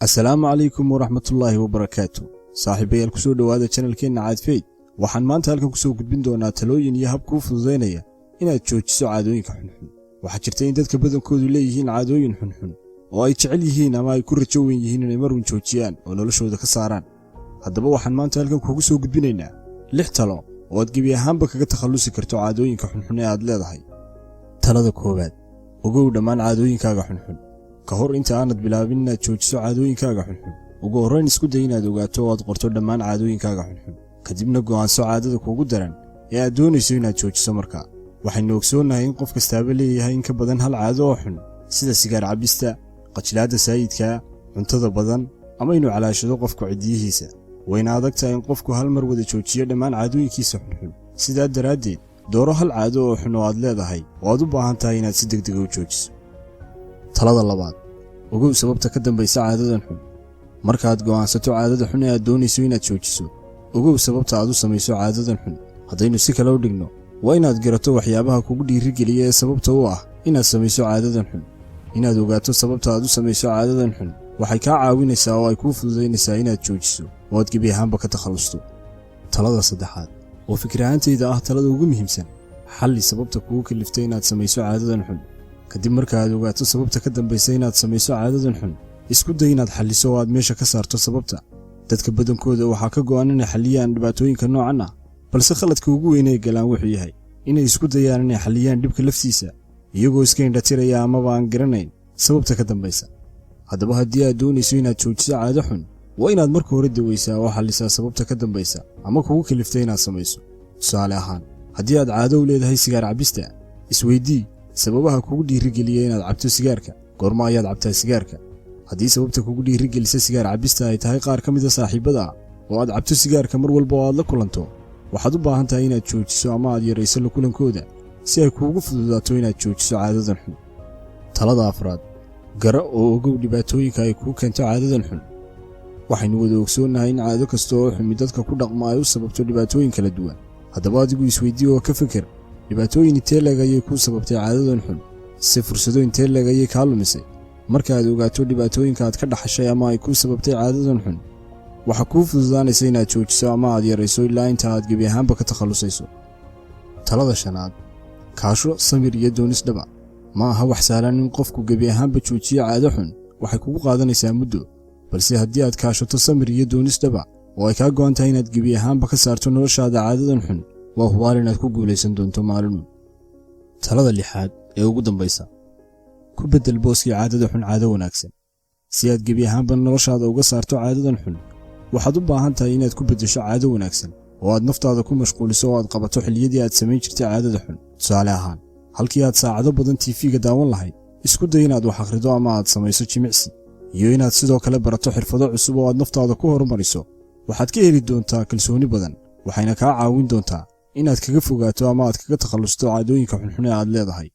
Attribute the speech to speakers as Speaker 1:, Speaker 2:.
Speaker 1: السلام عليكم ورحمة الله وبركاته. صاحبي الكسود وهذا channel كينا عاد فيد waxaan maanta halkan ku soo gudbin doonaa talooyin iyo hab ku fududeynaya inaad joojiso caadooyinka xunxun. Waxa jirta in dadka badankoodu leeyihiin caadooyin xunxun oo ay jecel yihiin ama ay ku rajo weyn yihiin inay marun joojiyaan oo noloshooda ka saaraan. Haddaba waxaan maanta halkan kugu soo gudbinaynaa 6 talo oo aad gebi ahaanba kaga takhalusi karto caadooyinka xunxun ee aad leedahay. Talada koowaad: ogow dhammaan caadooyinkaaga xunxun. ka hor inta aanad bilaabin inaad joojiso caadooyinkaaga xunxun, ugu horreyn isku day inaad ogaato oo aad qorto dhammaan caadooyinkaaga xunxun. kadibna go'aanso caadada kuugu daran ee aad doonayso inaad joojiso markaa. waxaynu ogsoonahay in qof kastaaba leeyahay in ka badan hal caado oo xun, sida sigaar cabista, qajilaadda saayidka, cuntada badan, ama inuu calaashado qofka cidiyihiisa. wayna adag tahay in qofku hal mar wada joojiyo dhammaan caadooyinkiisa xunxun. sidaa daraaddeed, dooro hal caado oo xun oo aad leedahay oo aad u baahan tahay inaad si degdeg u joojiso. talada labaad: ogow sababta ka dambaysa caadadan xun. markaad go'aansato caadada xun ee aad doonayso inaad joojiso, ogow sababta aad u samayso caadadan xun. haddaynu si kale u dhigno, waa inaad garato waxyaabaha kugu dhiirigeliya ee sababta u ah inaad samayso caadadan xun. inaad ogaato sababta aad u samayso caadadan xun waxay kaa caawinaysaa oo ay kuu fududaynaysaa inaad joojiso oo aad gebi ahaanba ka takhalusto. talada saddexaad, oo fikir ahaantayda ah talada ugu muhiimsan: xalli sababta kugu kaliftay inaad samayso caadadan xun. kadib marka aad ogaato sababta ka dambaysa inaad samayso caadadan xun, isku day inaad xalliso oo aad meesha ka saarto sababta. dadka badankooda waxaa ka go'an inay xalliyaan dhibaatooyinka noocan ah, balse khaladka ugu weyn ee galaan wuxuu yahay inay isku dayaan inay xalliyaan dhibka laftiisa iyagoo iska indhatiraya amaba aan garanayn sababta ka dambaysa. haddaba haddii aad doonayso inaad joojiso caado xun, waa inaad marka hore dawaysaa oo xallisaa sababta ka dambaysa ama kugu kaliftay inaad samayso. tusaale ahaan, haddii aad caado u leedahay sigaar cabista, isweydii sababaha kugu dhiirigeliya inaad cabto sigaarka. goorma ayaad cabtaa sigaarka? haddii sababta kugu dhiirigelisa sigaar cabista ay tahay qaar ka mid a saaxiibada oo aad cabto sigaarka mar walba oo aad la kulanto, waxaad u baahan tahay inaad joojiso ama aad yarayso la kulankooda si ay kuugu fududaato inaad joojiso caadadan xun. talada afraad: gara oo ogow dhibaatooyinka ay kuu keento caadadan xun. waxaynu wada ogsoonahay in caado kasta oo xumi dadka ku dhaqma ay u sababto dhibaatooyin kala duwan. haddaba adigu isweydii oo ka fikir, dhibaatooyin intee leeg ayay kuu sababtay caadadan xun? se fursado intee leeg ayay kaa lumisay? marka aad ogaato dhibaatooyinka aad ka dhaxashay ama ay kuu sababtay caadadan xun, waxa kuu fududaanaysa inaad joojiso ama aad yarayso ilaa inta aad gebi ahaanba ka takhalusayso. talada shanaad: kaasho samir iyo doonis dhaba. ma aha wax sahlan in qofku gebi ahaanba joojiyo caado xun, waxay kugu qaadanaysaa muddo. balse haddii aad kaashato samir iyo doonis dhaba oo ay kaa go'an tahay inaad gebi ahaanba ka saarto noloshaada caadadan xun, waa hubaal inaad ku guulaysan doonto maalin. talada lixaad ee ugu dambaysa: ku beddel booskii caadada xun caado wanaagsan. si aad gebi ahaanba noloshaada uga saarto caadadan xun, waxaad u baahan tahay inaad ku beddesho caado wanaagsan oo aad naftaada ku mashquuliso oo aad qabato xilliyadii aad samayn jirtay caadada xun. tusaale ahaan, halkii aad saacado badan TV-ga daawan lahayd, isku day inaad wax akhrido ama aad samayso jimicsi, iyo inaad sidoo kale barato xirfado cusub oo aad naftaada ku horumariso. waxaad ka heli doontaa kalsooni badan, waxayna kaa caawin doontaa inaad kaga fogaato ama aad kaga takhalusto caadooyinka xunxun ee aad leedahay.